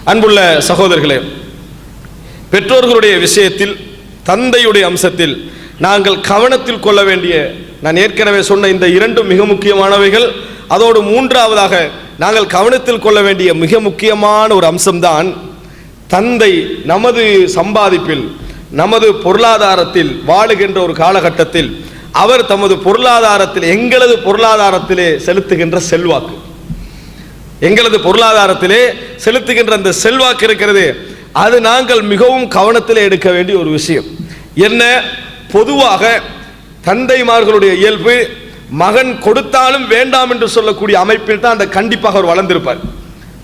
அன்புள்ள சகோதரர்களே, பெற்றோர்களுடைய விஷயத்தில் தந்தையுடைய அம்சத்தில் நாங்கள் கவனத்தில் கொள்ள வேண்டிய, நான் ஏற்கனவே சொன்ன இந்த இரண்டும் மிக முக்கியமானவைகள். அதோடு மூன்றாவதாக நாங்கள் கவனத்தில் கொள்ள வேண்டிய மிக முக்கியமான ஒரு அம்சம்தான் தந்தை நமது சம்பாதிப்பில், நமது பொருளாதாரத்தில் வாழுகின்ற ஒரு காலகட்டத்தில் அவர் தமது பொருளாதாரத்தில், எங்களது பொருளாதாரத்திலே செலுத்துகின்ற செல்வாக்கு, எங்களது பொருளாதாரத்திலே செலுத்துகின்ற அந்த செல்வாக்கு இருக்கிறது, அது நாங்கள் மிகவும் கவனத்திலே எடுக்க வேண்டிய ஒரு விஷயம். என்ன, பொதுவாக தந்தைமார்களுடைய இயல்பு மகன் கொடுத்தாலும் வேண்டாம் என்று சொல்லக்கூடிய அமைப்பில் தான் அந்த கண்டிப்பாக அவர் வளர்ந்திருப்பார்.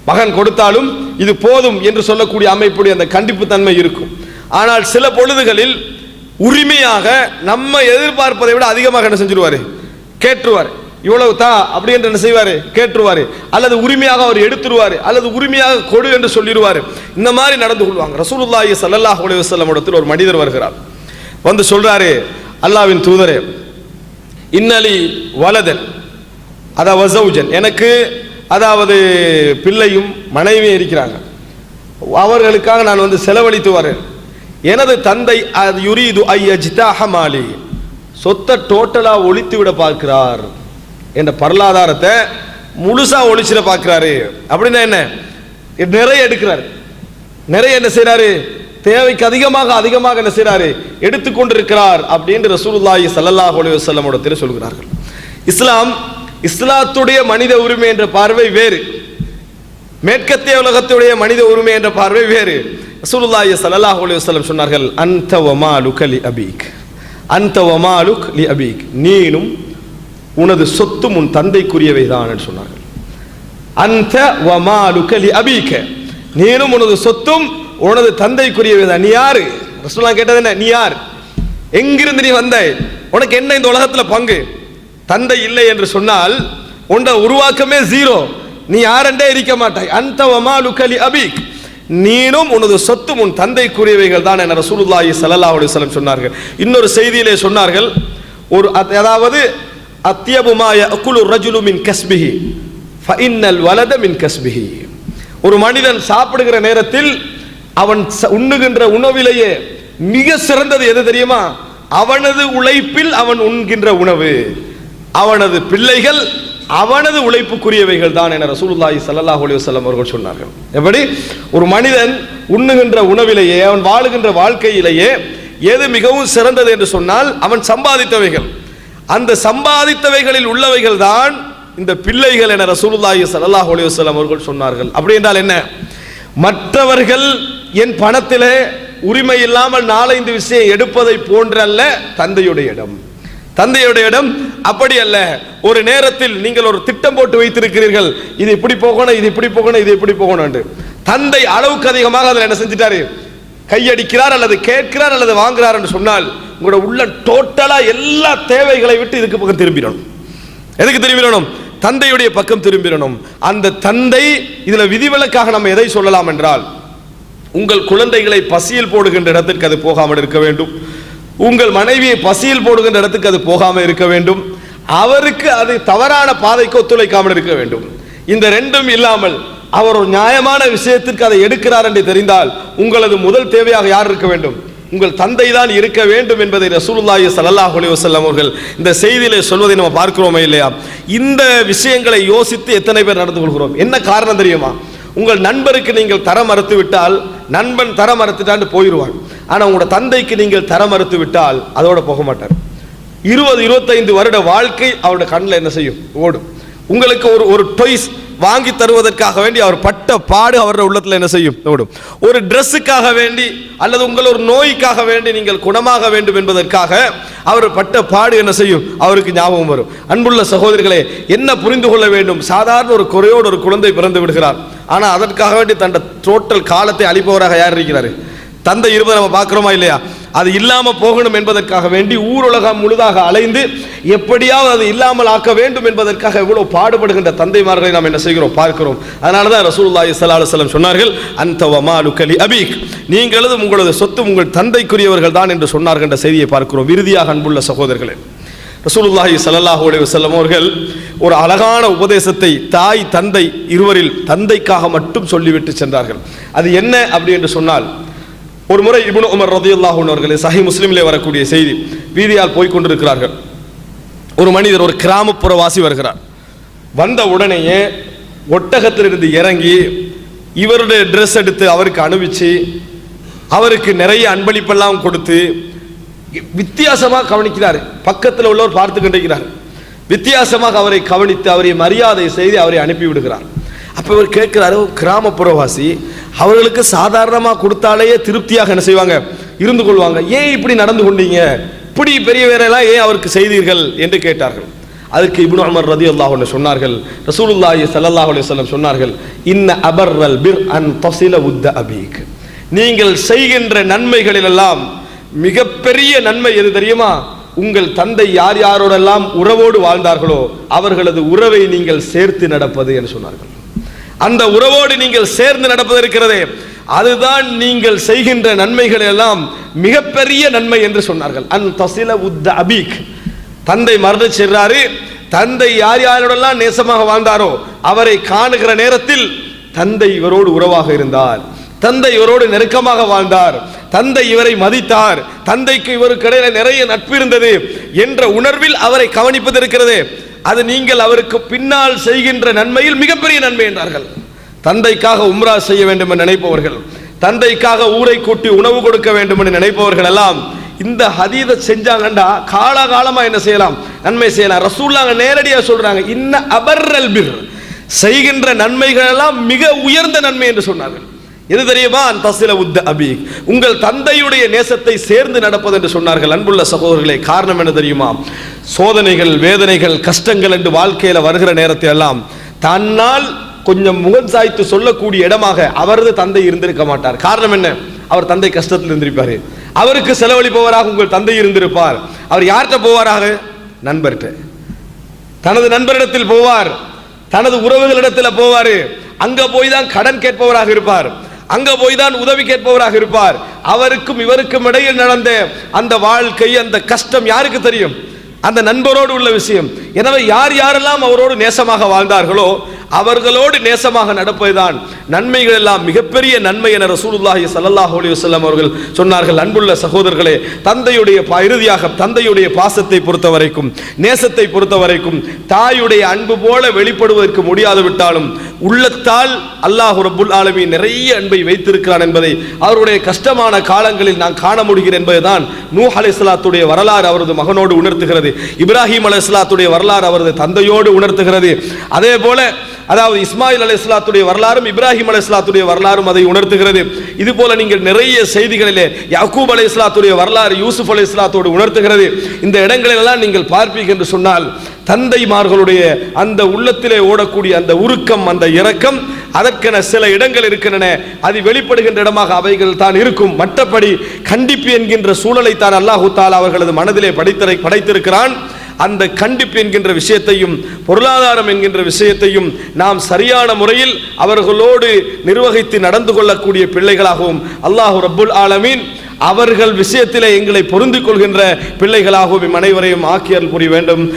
மகன் கொடுத்தாலும் இது போதும் என்று சொல்லக்கூடிய அமைப்புடைய அந்த கண்டிப்பு தன்மை இருக்கும். ஆனால் சில பொழுதுகளில் உரிமையாக நம்ம எதிர்பார்ப்பதை விட அதிகமாக என்ன செஞ்சிருவாரு, கேட்டுருவார். இவ்வளவு தான் அப்படி என்று என்ன செய்வார், கேட்டுருவார். அல்லது உரிமையாக அவர் எடுத்துருவார், அல்லது உரிமையாக கொடு என்று சொல்லிடுவார். இந்த மாதிரி நடந்து கொள்வாங்க. ரசூலுல்லாஹி ஸல்லல்லாஹு அலைஹி வஸல்லம் இடத்தில் ஒரு மனிதர் வருகிறார். வந்து சொல்றாரு, அல்லாஹ்வின் தூதரே, இன்னலி வலதன் அதாவது வஸௌஜன், எனக்கு அதாவது பிள்ளையும் மனைவியும் இருக்கிறாங்க, அவர்களுக்காக நான் வந்து செலவழித்து வரேன். எனது தந்தை அது யுரீது ஐயஜ்தஹ மாலி, சொத்தை டோட்டலா ஒழித்து விட பார்க்கிறார், என்ற பொருளாதாரத்தை முழுசா ஒழிச்சிட பார்க்கிறாரு. அப்படின்னா என்ன, நிறைய எடுக்கிறார், நிறைய என்ன செய்யறாரு, தேவைக்கு அதிகமாக என்ன செய்யறாரு, எடுத்துக்கொண்டிருக்கிறார் அப்படின்னு ரசூலுல்லாஹி ஸல்லல்லாஹு அலைஹி வஸல்லம் இடத்தில் சொல்கிறார்கள். இஸ்லாத்துடைய மனித உரிமை என்ற பார்வை வேறு, மேற்கத்திய உலகத்துடைய மனித உரிமை என்ற பார்வை வேறு. ரசூலுல்லாஹி ஸல்லல்லாஹு அலைஹி வஸல்லம் சொன்னார்கள், அன்த வமாலுக லி அபீக், அன்த வமாலுக் லி அபீக், நீனும் உனது சொத்தும் உன் தந்தைக்குரியவை தான் என்று சொன்னார்கள். அன்த வமாலுக லி அபீக, நீனும் உனது சொத்தும் உனது தந்தைக்குரியவை தான். நீ யாரு? ரசூலுல்லாஹ் கேட்டது என்ன, நீ யார், எங்கிருந்து நீ வந்தாய், உனக்கு என்ன இந்த உலகத்துல பங்கு? தந்தை இல்லை என்று சொன்னால் உண்ட உருவாக்கமே ஜீரோ, நீ யாரென்றே இருக்க மாட்டாய். அன்த வமாலுக லி அபீக், நீனும் உனது சொத்தும் உன் தந்தைக்குரியவைகள் தான் என ரசூலுல்லாஹி ஸல்லல்லாஹு அலைஹி வஸல்லம் சொன்னார்கள். இன்னொரு செய்தியிலே சொன்னார்கள், ஒரு அதாவது அத்யபு மா யஅகுலு ரஜுலு மின் கஸ்பிஹி ஃபஇன்னல் வலத மின் கஸ்பிஹி, ஒரு மனிதன் சாப்பிடுகிற நேரத்தில் அவன் உண்ணுகின்ற உணவிலேயே மிக சிறந்தது எது தெரியுமா? அவனது உழைப்பில் அவன் உண்கின்ற உணவு, அவனது பிள்ளைகள் அவனது உழைப்புக்குரியவைகள் தான் என ரசூலுல்லாஹி ஸல்லல்லாஹு அலைஹி வஸல்லம் அவர்கள் சொன்னார்கள். எப்படி ஒரு மனிதன் உண்ணுகின்ற உணவிலேயே, அவன் வாழுகின்ற வாழ்க்கையிலேயே எது மிகவும் சிறந்தது என்று சொன்னால் அவன் சம்பாதித்தவைகள், அந்த சம்பாதித்தவைகளில் உள்ளவைகள் தான் இந்த பிள்ளைகள் என ரசூலுல்லாஹி ஸல்லல்லாஹு அலைஹி வஸல்லம் அவர்கள் சொன்னார்கள். அப்படி என்றால் என்ன, மற்றவர்கள் என் பணத்திலே உரிமை இல்லாமல் 4-5 விஷயம் எடுப்பதை போன்றல்ல தந்தையுடைய இடம். தந்தையுடைய இடம் அப்படி அல்ல. ஒரு நேரத்தில் நீங்கள் ஒரு திட்டம் போட்டு வைத்திருக்கிறீர்கள், இது இப்படி போகணும், இது இப்படி போகணும், இது இப்படி போகணும் என்று. தந்தை அளவுக்கு அதிகமாக அதில் என்ன செஞ்சிட்டாரு, கையடிக்கிறார் அல்லது கேட்கிறார் அல்லது வாங்குறார் என்று சொன்னால் உங்களோட உள்ள டோட்டலா எல்லா தேவைகளை விட்டு இதுக்கு பக்கம் திரும்பிடணும். எதுக்கு திரும்பிடணும்? தந்தையுடைய பக்கம் திரும்பிடணும். அந்த தந்தை இதுல விதிவிலக்காக நம்ம எதை சொல்லலாம் என்றால், உங்கள் குழந்தைகளை பசியில் போடுகின்ற இடத்திற்கு அது போகாமல் இருக்க வேண்டும், உங்கள் மனைவியை பசியில் போடுகின்ற இடத்துக்கு அது போகாமல் இருக்க வேண்டும், அவருக்கு அது தவறான பாதைக்கு ஒத்துழைக்காமல் இருக்க வேண்டும். இந்த ரெண்டும் இல்லாமல் அவர் ஒரு நியாயமான விஷயத்திற்கு அதை எடுக்கிறார் என்று தெரிந்தால் உங்களது முதல் தேவையாக யார் இருக்க வேண்டும்? உங்கள் தந்தை தான் இருக்க வேண்டும் என்பதை ரசூலுல்லாஹி ஸல்லல்லாஹு அலைஹி வஸல்லம் அவர்கள் இந்த செய்தியிலே சொல்வதை நம்ம பார்க்கிறோமே இல்லையா? இந்த விஷயங்களை யோசித்து எத்தனை பேர் நடந்து கொள்கிறோம்? என்ன காரணம் தெரியுமா? உங்கள் நண்பருக்கு நீங்கள் தர மறுத்து விட்டால், நண்பன் தர மறுத்துட்டான்னு போயிடுவான். ஆனால் உங்களோட தந்தைக்கு நீங்கள் தர மறுத்து விட்டால் அதோட போக மாட்டார். 20-25 வருட வாழ்க்கை அவருடைய கண்ணில் என்ன செய்யும், ஓடும். உங்களுக்கு ஒரு டொய்ஸ் வாங்கி தருவதற்காக வேண்டி அவர் பட்ட பாடு அவருடைய உள்ளத்தில் என்ன செய்யும், ஓடும். ஒரு ட்ரெஸ்ஸுக்காக வேண்டி அல்லது உங்கள் ஒரு நோய்க்காக வேண்டி நீங்கள் குணமாக வேண்டும் என்பதற்காக அவர் பட்ட பாடு என்ன செய்யும், அவருக்கு ஞாபகம் வரும். அன்புள்ள சகோதரிகளே, என்ன புரிந்து கொள்ள வேண்டும், சாதாரண ஒரு குறையோடு ஒரு குழந்தை பிறந்து விடுகிறார், ஆனால் அதற்காக வேண்டி தன் டோட்டல் காலத்தை அளிப்பவராக யார் இருக்கிறார்? தந்தை இருப்பதை நம்ம பார்க்கிறோமா இல்லையா? அது இல்லாம போகணும் என்பதற்காக வேண்டி ஊருலகம் முழுதாக அலைந்து எப்படியாவது அது இல்லாமல் ஆக்க வேண்டும் என்பதற்காக எவ்வளவு பாடுபடுகின்ற தந்தைமார்களை நாம் என்ன செய்கிறோம், பார்க்கிறோம். அதனாலதான் ரசூலுல்லாஹி ஸல்லல்லாஹு அலைஹி வஸல்லம் சொன்னார்கள், அன்த வமாலுக லி அபீக், நீங்களது உங்களது சொத்து உங்கள் தந்தைக்குரியவர்கள் தான் என்று சொன்னார்கள் என்ற செய்தியை பார்க்கிறோம். இறுதியாக அன்புள்ள சகோதரர்களே, ரசூலுல்லாஹி ஸல்லல்லாஹு அலைஹி வஸல்லம் அவர்கள் ஒரு அழகான உபதேசத்தை தாய் தந்தை இருவரில் தந்தைக்காக மட்டும் சொல்லிவிட்டு சென்றார்கள். அது என்ன அப்படி என்று சொன்னால், ஒரு முறை இப்னு உமர் ரலியல்லாஹு அன்ஹு அவர்கள், சஹீஹ் முஸ்லிமிலே வரக்கூடிய செய்தி, வீதியால் போய் கொண்டிருக்கிறார்கள். ஒரு மனிதர், ஒரு கிராமப்புறவாசி வருகிறார். வந்த உடனேயே ஒட்டகத்திலிருந்து இறங்கி இவருடைய ட்ரெஸ் எடுத்து அவருக்கு அணிவிச்சு அவருக்கு நிறைய அன்பளிப்பெல்லாம் கொடுத்து வித்தியாசமாக கவனிக்கிறார். பக்கத்தில் உள்ளவர் பார்த்து கொண்டிருக்கிறார். வித்தியாசமாக அவரை கவனித்து அவரை மரியாதை செய்து அவரை அனுப்பி விடுகிறார். அப்போ இவர் கேட்கிறாரு, கிராமப்புறவாசி, அவர்களுக்கு சாதாரணமாக கொடுத்தாலேயே திருப்தியாக என்ன செய்வாங்க, இருந்து கொள்வாங்க, ஏன் இப்படி நடந்து கொண்டீங்க, இப்படி பெரிய வேலையெல்லாம் ஏன் அவருக்கு செய்தீர்கள் என்று கேட்டார்கள். அதுக்கு இப்னு உமர் ரலியல்லாஹு அன்ஹு சொன்னார்கள், ரசூலுல்லாஹி ஸல்லல்லாஹு அலைஹி வஸல்லம் சொன்னார்கள், இன்ன அபர்ரல் பிர் அன் தஸில உத்த அபீக். நீங்கள் செய்கின்ற நன்மைகளில் எல்லாம் மிகப்பெரிய நன்மை எது தெரியுமா? உங்கள் தந்தை யார் யாரோடெல்லாம் உறவோடு வாழ்ந்தார்களோ அவர்களது உறவை நீங்கள் சேர்த்து நடப்பது என்று சொன்னார்கள். அந்த உறவோடு நீங்கள் சேர்ந்து நடப்பது இருக்கிறதே, அதுதான் நீங்கள் செய்கின்ற நன்மைகள் எல்லாம் மிகப்பெரிய நன்மை என்று சொன்னார்கள். அன் தஸில உத்த அபீக். தந்தை மரண சென்றாரு, தந்தை யார் யாரோடெல்லாம் நேசமாக வாழ்ந்தாரோ அவரை காணுகிற நேரத்தில் தந்தை இவரோடு உறவாக இருந்தார், தந்தை இவரோடு நெருக்கமாக வாழ்ந்தார், தந்தை இவரை மதித்தார், தந்தைக்கு இவருக்கு இடையில நிறைய நட்பு இருந்தது என்ற உணர்வில் அவரை கவனிப்பது இருக்கிறது, அது நீங்கள் அவருக்கு பின்னால் செய்கின்ற நன்மையில் மிகப்பெரிய நன்மை என்றார்கள். தந்தைக்காக உம்ரா செய்ய வேண்டும் என்று நினைப்பவர்கள், தந்தைக்காக ஊரை கூட்டி உணவு கொடுக்க வேண்டும் என்று நினைப்பவர்கள் எல்லாம் இந்த ஹதீதை செஞ்சாங்கண்டா காலகாலமா என்ன செய்யலாம், நன்மை செய்யலாம். ரசூலுல்லாஹ் நேரடியாக சொல்றாங்க, இன்ன அபர்ரல் பிர், செய்கின்ற நன்மைகள் எல்லாம் மிக உயர்ந்த நன்மை என்று சொன்னார்கள். எது தெரியுமா? தஸில உத்த அபீக், உங்கள் தந்தையுடைய நேசத்தை சேர்ந்து நடப்பது என்று சொன்னார்கள். அன்புள்ள சகோதரர்களே, காரணம் என்ன தெரியுமா? சோதனைகள், வேதனைகள், கஷ்டங்கள் என்று வாழ்க்கையில வருகிற நேரத்தை எல்லாம் தன்னால் கொஞ்சம் முகம் சாய்த்து சொல்லக்கூடிய இடமாக அவரது தந்தை இருந்திருக்க மாட்டார். காரணம் என்ன? அவர் தந்தை கஷ்டத்தில் இருந்திருப்பாரு, அவருக்கு செலவழிப்பவராக உங்கள் தந்தை இருந்திருப்பார். அவர் யார்கிட்ட போவாராக? நண்பர்கிட்ட, தனது நண்பரிடத்தில் போவார், தனது உறவுகளிடத்தில் போவார். அங்க போய் தான் கடன் கேட்பவராக இருப்பார், அங்க போய் தான் உதவி கேட்பவராக இருப்பார். அவருக்கும் இவருக்கும் இடையில் நடந்த அந்த வாழ்க்கை, அந்த கஷ்டம் யாருக்கு தெரியும்? அந்த நண்பரோடு உள்ள விஷயம். எனவே யார் யாரெல்லாம் அவரோடு நேசமாக வாழ்ந்தார்களோ அவர்களோடு நேசமாக நடப்பதுதான் நன்மைகள் எல்லாம் மிகப்பெரிய நன்மை என ரசூலுல்லாஹி ஸல்லல்லாஹு அலைஹி வஸல்லம் அவர்கள் சொன்னார்கள். அன்புள்ள சகோதரர்களே, தந்தையுடைய இறுதியாக தந்தையுடைய பாசத்தை பொறுத்த வரைக்கும், நேசத்தை பொறுத்த வரைக்கும், தாயுடைய அன்பு போல வெளிப்படுவதற்கு முடியாது விட்டாலும் உள்ளத்தால் அல்லாஹ் ரப்புல் ஆலமீன் நிறைய அன்பை வைத்திருக்கிறான் என்பதை அவருடைய கஷ்டமான காலங்களில் நான் காண முடிகிறேன் என்பதுதான் நூஹ் அலைஹிஸ்ஸலாத்துடைய வரலாறு அவரது மகனோடு உணர்த்துகிறது. இப்ராஹிம் அலைஹிஸ்ஸலாத்துடைய வரலாறு அவரது தந்தையோடு உணர்த்துகிறது. அதே போல அதாவது இஸ்மாயில் அலைஹிஸ்ஸலாத்துடைய வரலாறும் இப்ராஹிம் அலைஹிஸ்ஸலாத்துடைய வரலாறும் அதை உணர்த்துகிறது. இது போல நீங்கள் நிறைய செய்திகளிலே யாக்கூப் அலைஹிஸ்ஸலாத்துடைய வரலாறு யூசுப் அலைஹிஸ்ஸலாத்தோடு உணர்த்துகிறது. இந்த இடங்களெல்லாம் நீங்கள் பார்ப்பீர்கள் என்று சொன்னால் தந்தைமார்களுடைய அந்த உள்ளத்திலே ஓடக்கூடிய அந்த உருக்கம், அந்த இரக்கம், அதற்கென சில இடங்கள் இருக்கின்றன, அது வெளிப்படுகின்ற இடமாக அவைகள் தான் இருக்கும். மற்றபடி கண்டிப்பு என்கின்ற சூழலை தான் அல்லாஹு தஆலா அவர்களது மனதிலே படைத்திருக்கிறான். அந்த கண்டிப்பு என்கின்ற விஷயத்தையும் பொருளாதாரம் என்கின்ற விஷயத்தையும் நாம் சரியான முறையில் அவர்களோடு நிர்வகித்து நடந்து கொள்ளக்கூடிய பிள்ளைகளாகவும் அல்லாஹ் ரப்புல் ஆலமீன் அவர்கள் விஷயத்திலே எங்களை பொருந்திக் கொள்கின்ற பிள்ளைகளாகவும் அனைவரையும் ஆக்கியல் புரிய வேண்டும்.